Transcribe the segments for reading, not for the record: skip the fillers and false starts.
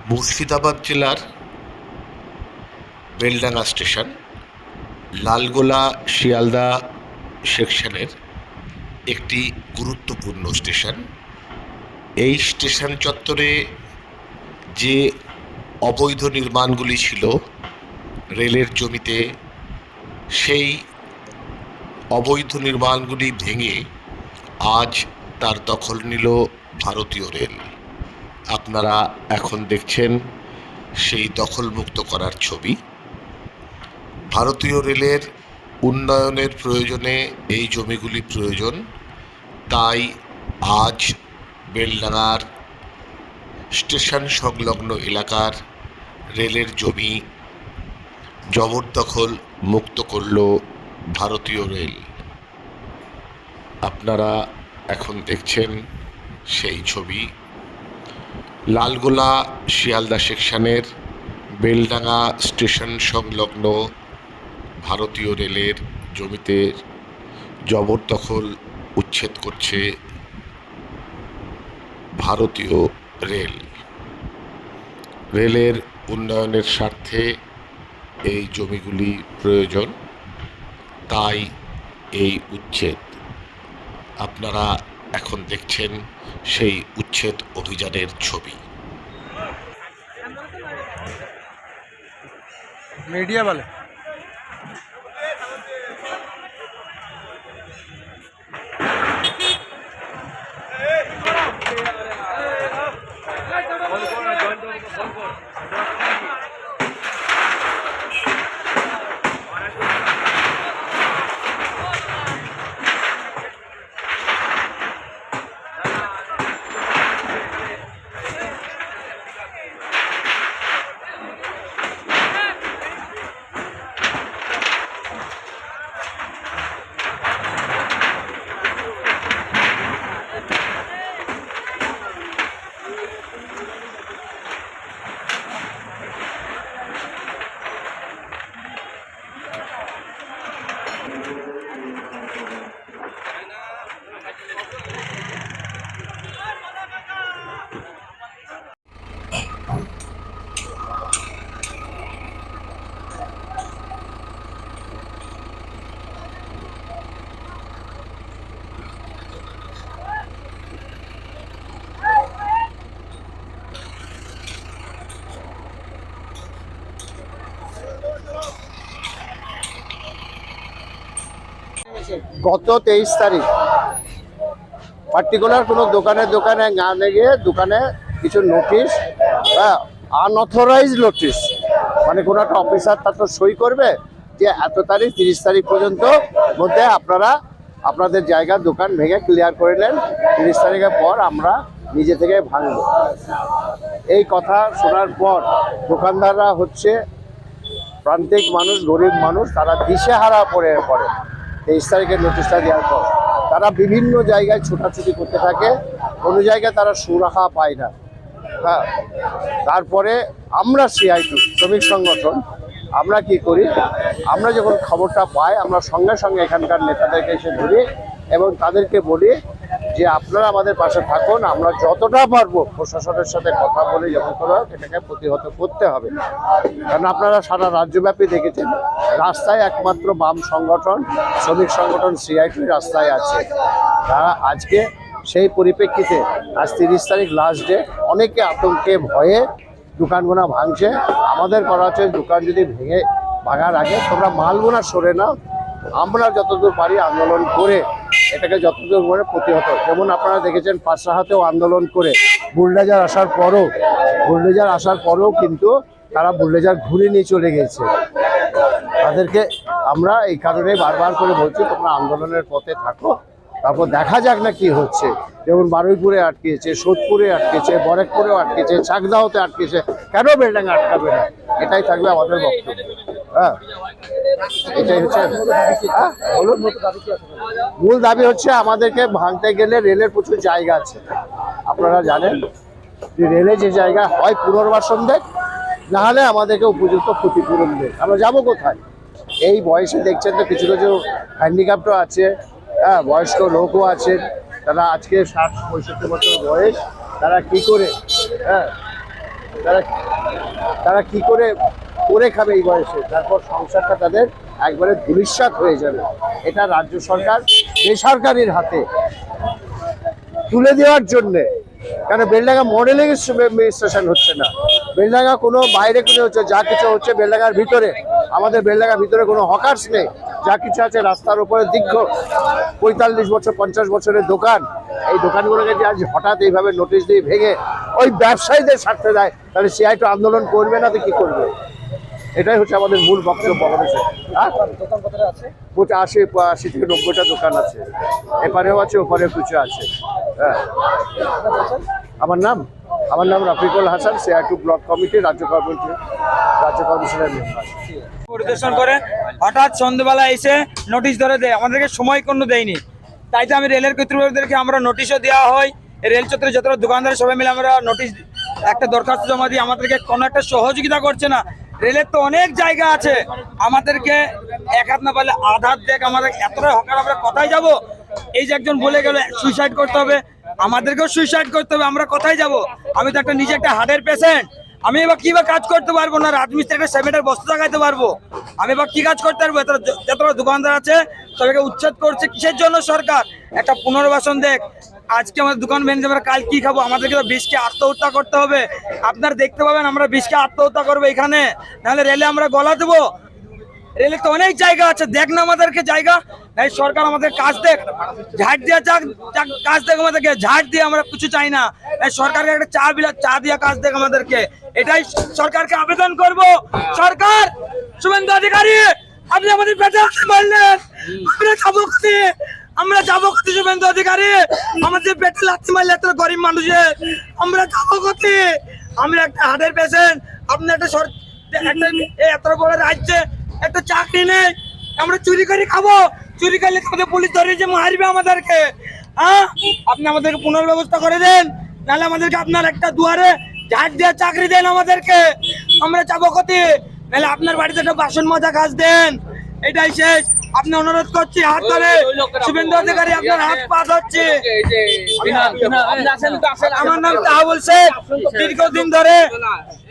মুর্শিদাবাদ জেলার বেলডাঙ্গা স্টেশন লালগোলা শিয়ালদা সেকশনের একটি গুরুত্বপূর্ণ স্টেশন। এই স্টেশন চত্বরে যে অবৈধ নির্মাণগুলি ছিল রেলের জমিতে, সেই অবৈধ নির্মাণগুলি ভেঙে আজ তার দখল নিল ভারতীয় রেল। আপনারা এখন দেখছেন সেই দখলমুক্ত করার ছবি। ভারতীয় রেলের উন্নয়নের প্রয়োজনে এই জমিগুলি প্রয়োজন, তাই আজ বেলডাঙ্গার স্টেশন সংলগ্ন এলাকার রেলের জমি জবরদখল মুক্ত করল ভারতীয় রেল। আপনারা এখন দেখছেন সেই ছবি। লালগোলা শিয়ালদা সেকশনের বেলডাঙ্গা স্টেশন সংলগ্ন ভারতীয় রেলের জমিতে জবরদখল উচ্ছেদ করছে ভারতীয় রেল। রেলের উন্নয়নের স্বার্থে এই জমিগুলি প্রয়োজন, তাই এই উচ্ছেদ। আপনারা এখন দেখছেন সেই উচ্ছেদ অভিযানের ছবি। मीडिया वाले গত 23 তারিখ পার্টিকুলার কোনো দোকানে না গিয়ে দোকানে কিছু নোটিশ, আনঅথরাইজ নোটিশ, মানে কোনো একটা অফিসার তার তো সই করবে যে এত তারিখ 30 তারিখ পর্যন্ত মধ্যে আপনারা আপনাদের জায়গার দোকান ভেঙে ক্লিয়ার করে নেন, 30 তারিখের পর আমরা নিজে থেকে ভাঙব। এই কথা শোনার পর দোকানদাররা হচ্ছে প্রান্তিক মানুষ, গরিব মানুষ, তারা দিশেহারা পড়ে 23 তারিখের নোটিশটা দেওয়ার পর তারা বিভিন্ন জায়গায় ছোটাছুটি করতে থাকে, কোনো জায়গায় তারা সুরাহা পায় না। হ্যাঁ, তারপরে আমরা CITU শ্রমিক সংগঠন আমরা কি করি, আমরা যখন খবরটা পাই আমরা সঙ্গে সঙ্গে এখানকার নেতাদেরকে এসে ধরি এবং তাদেরকে বলি যে আপনারা আমাদের পাশে থাকুন, আমরা যতটা পারবো প্রশাসনের সাথে কথা বলে যখন করে এটাকে প্রতিহত করতে হবে। কারণ আপনারা সারা রাজ্যব্যাপী দেখেছেন রাস্তায় একমাত্র বাম সংগঠন, শ্রমিক সংগঠন CITU রাস্তায় আছে। তারা আজকে সেই পরিপ্রেক্ষিতে আজ 30 তারিখ লাস্ট ডে, অনেকে আতঙ্কে ভয়ে দোকানগুলো ভাঙছে। আমাদের করা হচ্ছে দোকান যদি ভাঙার আগে তোমরা মালগুনা সরে নাও, আমরা যতদূর পারি আন্দোলন করে এটাকে যতদূর করে প্রতিহত। যেমন আপনারা দেখেছেন পাঁচরাহাতেও আন্দোলন করে বুলডোজার আসার পরেও কিন্তু তারা বুলডোজার ঘুরে নিয়ে চলে গেছে। তাদেরকে আমরা এই কারণে বারবার করে বলছি তোমরা আন্দোলনের পথে থাকো, তারপর দেখা যাক না কি হচ্ছে। যেমন বারুইপুরে আটকেছে, সোদপুরে আটকেছে, বরেকপুরেও আটকেছে, চাকদাহতে আটকেছে, কেন বেলডাঙ্গা আটকাবে না? এটাই থাকবে আমাদের বক্তব্য। হ্যাঁ, এটাই হচ্ছে মূল দাবি। হচ্ছে আমাদেরকে ভাঙতে গেলে রেলের প্রচুর জায়গা আছে, আপনারা জানেন যে রেলে যে জায়গা হয় পুনর্বাসন দেয়, নাহলে আমাদেরকে উপযুক্ত ক্ষতিপূরণ দেয়। আমরা যাবো কোথায়? এই বয়সে দেখছেন তো কিছু কিছু হ্যান্ডিক্যাপ্টও আছে, হ্যাঁ, বয়স্ক লোকও আছেন, তারা আজকে 60-65 বছর বয়স, তারা কি করে তারা তারা কি করে করে খাবে এই বয়সে, তারপর সংসারটা তাদের একবারে ধূলিসাৎ হয়ে যাবে। এটা রাজ্য সরকার বেসরকারির হাতে তুলে দেওয়ার জন্যে, কেন বেলডাঙ্গা মডেলিং স্টেশন হচ্ছে না, বেলডাঙ্গা কোনো বাইরে কোনো হচ্ছে, যা কিছু হচ্ছে বেলডাঙ্গার ভিতরে। আমাদের বেলডাঙ্গার ভিতরে কোনো হকার্স নেই, যা কিছু আছে রাস্তার উপরে দীর্ঘ 45 বছর 50 বছরের দোকান। এই দোকানগুলোকে যে আজ হঠাৎ এইভাবে নোটিশ দিয়ে ভেঙে ওই ব্যবসায়ীদের স্বার্থে দেয়, তাহলে সিআই তো আন্দোলন করবে না তো কি করবে? এটাই হচ্ছে আমাদের মূল বক্তব্য। হ্যাঁ, 80 থেকে 90টা দোকান আছে, এপারেও আছে ওপারেও কিছু আছে। হ্যাঁ, আমার নাম Rafiqul Hasan, CR2 block committee, রাজ্য কমিশনের মেম্বার। পরিদর্শন করে হঠাৎ সন্ধ্যেবেলা এসে নোটিশ ধরে দেয়, আমাদেরকে সময় কোনো দেয়নি। তাই তো আমি রেলের কর্তৃপক্ষদেরকে আমরা নোটিশও দেওয়া হয়, রেল চত্বরে যত দোকানদার সবাই মিলে আমরা নোটিশ একটা দরখাস্ত জমা দিই, আমাদেরকে কোনো একটা সহযোগিতা করছে না। রেলের তো অনেক জায়গা আছে, আমাদেরকে এক হাত না পারলে আধ হাত দেখ, আমাদের এতটা হকার, আমরা কোথায় যাব? এই যে একজন বলে গেল সুইসাইড করতে হবে, আমাদেরকেও সুইসাইড করতে হবে, আমরা কোথায় যাব? আমি তো নিজে একটা হার্টের পেশেন্ট, আমি এবার কি বা কাজ করতে পারবো না, রাজমিস্ত্রি একটা সিমেন্টের বস্তা লাগাইতে পারবো, আমি এবার কি কাজ করতে পারবো? যতটা দোকানদার আছে সবাইকে উচ্ছেদ করছে, কিসের জন্য সরকার? একটা পুনর্বাসন দেখ। আজকে আমাদের দোকান ভেঙে আমরা কাল কি খাবো? আমাদেরকে তো বিষকে আত্মহত্যা করতে হবে। আপনারা দেখতে পাবেন আমরা বিষকে আত্মহত্যা করবো এখানে, নাহলে রেলে আমরা গলা দেবো। রেলে তো অনেক জায়গা আছে, দেখ না আমাদেরকে জায়গা। এই সরকার আমাদের কাজ দেখ, ঝাড় দিয়ে কাজ দেখ আমাদেরকে, ঝাড় দিয়ে আমরা কিছু চাই না। এই সরকারকে একটা চা দিয়ে কাজ দেখ আমাদেরকে, এটাই সরকারকে আবেদন করব। সরকার, শুভেন্দু অধিকারী, আপনি আমাদের পেটে মারলেন, আমরা যাবো কোথায়? শুভেন্দু অধিকারী, আমাদের পেটে লাথি মারলে এত গরিব মানুষের আমরা যাবো কোথায়? আমরা একটা হার্টের পেশেন্ট, আপনি একটা এত বড় রাজ্যে একটা চাকরি নেই, আমরা চুরি করে খাবো, চুরি করলে আমাদের পুলিশ ধরে যে মারবে আমাদেরকে। হ্যাঁ, আপনি আমাদেরকে পুনর্ব্যবস্থা করে দেন, নাহলে আমাদেরকে আপনার একটা দুয়ারে ঝাড় দিয়ে চাকরি দেন আমাদেরকে, আমরা যাবো কোথায়? নাহলে আপনার বাড়িতে একটা বাসন মাজা কাজ দেন, এটাই শেষ। আপনি অনুরোধ করছি হাত ধরে, শুভেন্দু অধিকারী আপনার হাত পা ধরছে। আমার নাম তাহাবুল শেখ, দীর্ঘদিন ধরে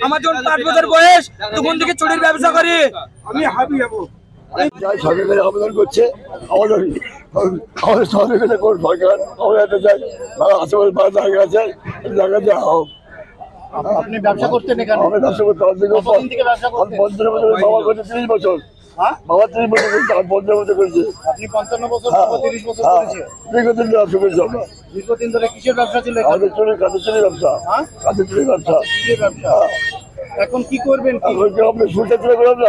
আমার যখন 5 বছর বয়স তখন থেকে চুরির ব্যবসা করি আমি। হাবি যাবো সরকার আবেদন করছে, আমাদের সরকার কোন সরকার আমাদের চাই, আশেপাশে ভালো জায়গা আছে, জায়গা দেওয়া হোক। আপনি ব্যবসা করতেন এখানে? আমি ব্যবসা করতে কতদিন থেকে ব্যবসা করতেন? 15 বছর, বাবা করছে 30 বছর। হ্যাঁ, বাবা 30 বছর করছে, আমি 15 বছর করেছি। আপনি 55 বছর, বাবা 30 বছর করেছে। দীর্ঘদিন ধরে ব্যবসা করছি আমরা। দীর্ঘদিন ধরে কিসের ব্যবসা ছিল? কাঁচের চুরি ব্যবসা। হ্যাঁ, কাঁচের চুরি ব্যবসা। কিসের ব্যবসা? এখন কি করবেন? কি এখন কি আপনি সুইসাইড করে করবেন না?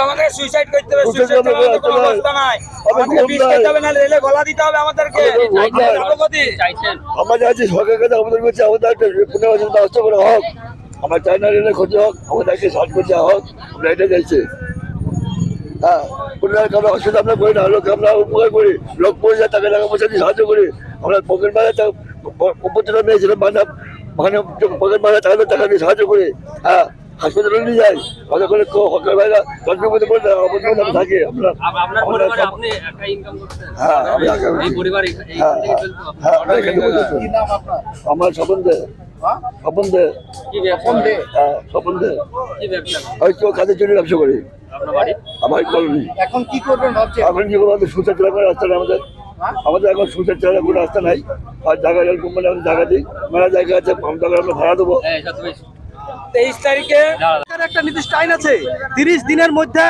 আমাদের সুইসাইড করতে হবে, সুইসাইড করার কোনো অবস্থা নাই। আমাদেরকে বিষ খেতে হবে, না রেলে গলা দিতে হবে আমাদেরকে। আমরা চাইছি সরকারের কাছে আবেদন করছি, আমাদের একটা পুনর্বাসন ব্যবস্থা করে হোক। আমার চাই না রেলে ক্ষতি হোক, আমাদেরকে সাহায্য করতে হোক, আমরা এটা চাইছি। হ্যাঁ, কোনো কারো অসুবিধা আমরা করি না, লোক আমরা উপকার করি, লোক পড়ে যায় তাকে টাকা পয়সা দিয়ে সাহায্য করি। আমরা পকেট মারা প্রতিটা মেয়ে ছিল পকেট মারা টাকা দিয়ে সাহায্য করি। হ্যাঁ, হাসপাতালে নিয়ে যাই, আমাদের কোনো হকার ভাইরা দশটার মধ্যে বলে আমি থাকি। হ্যাঁ, আমি কি নাম আপনার? আমার স্বপন দে। হ্যাঁ, স্বপন দে। হ্যাঁ, স্বপন দে। ওই তো কাজের জন্য ব্যবসা করি। আমার কলোনি। এখন কি করবেন ভাবছেন? এখন কি করবো? আমাদের সুচার চালা করে রাস্তা নেই আমাদের। আমাদের এখন সুচার চালা কোনো রাস্তা নাই। আর জায়গা কোম্পানি আমাদের জায়গা দিই, মেলা জায়গা আছে, জায়গা আমরা ভাড়া দেবো। 23 তারিখে একটা নির্দিষ্ট আইন আছে, 30 দিনের মধ্যে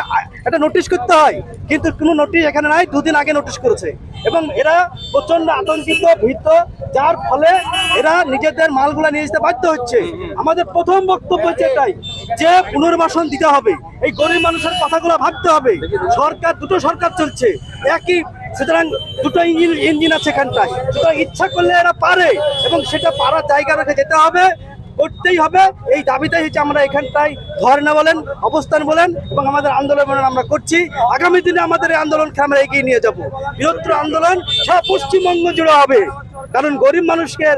একটা নোটিশ করতে হয়, কিন্তু কোনো নোটিশ এখানে নাই। 2 দিন আগে নোটিশ করেছে এবং এরা প্রচন্ড আতঙ্কিত, ভীত, যার ফলে এরা নিজেদের মালগুলা নিয়ে যেতে বাধ্য হচ্ছে। আমাদের প্রথম বক্তব্য হচ্ছে এটাই যে পুনর্বাসন দিতে হবে, এই গরিব মানুষের কথাগুলো ভাবতে হবে। সরকার, দুটো সরকার চলছে একই, সুতরাং দুটো ইঞ্জিন আছে এখানটায়, সুতরাং ইচ্ছা করলে এরা পারে এবং সেটা পারার জায়গা রেখে যেতে হবে, করতেই হবে। এই দাবিটাই হচ্ছে আমরা এখানটায় ধর্ণা বলেন, অবস্থান বলেন এবং আমাদের আন্দোলন বলেন আমরা করছি। আগামী দিনে আমাদের এই আন্দোলনকে আমরা এগিয়ে নিয়ে যাব। বৃহত্তর আন্দোলন সারা পশ্চিমবঙ্গ জুড়ে হবে, কারণ গরিব মানুষকে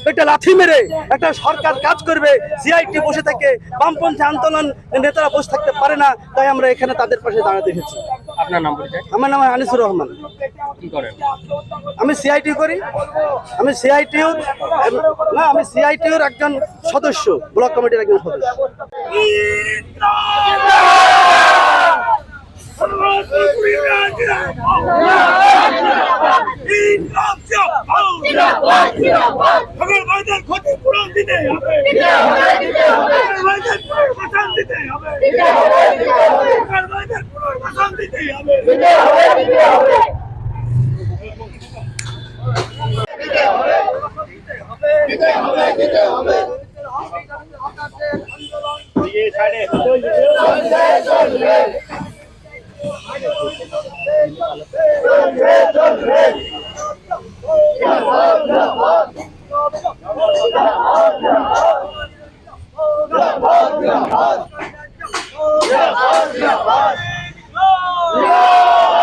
একটা লাথি মেরে একটা সরকার কাজ করবে, সিআইটি বসে থাকে, বামপন্থী আন্দোলন নেতারা বসে থাকতে পারে না, তাই আমরা এখানে তাদের পাশে দাঁড়াতে এসেছি। আপনার নাম পরিচয়? আমার নাম আনিসুর রহমান। কি করেন? আমি সিআইটি করি। আমি সিআইটিউর একজন সদস্য, ব্লক কমিটির একজন সদস্য। ক্ষতিপূরণ দিতে হবে, পুনর্বাসন দিতে হবে, পুনর্বাসন দিতে হবে। Yeah.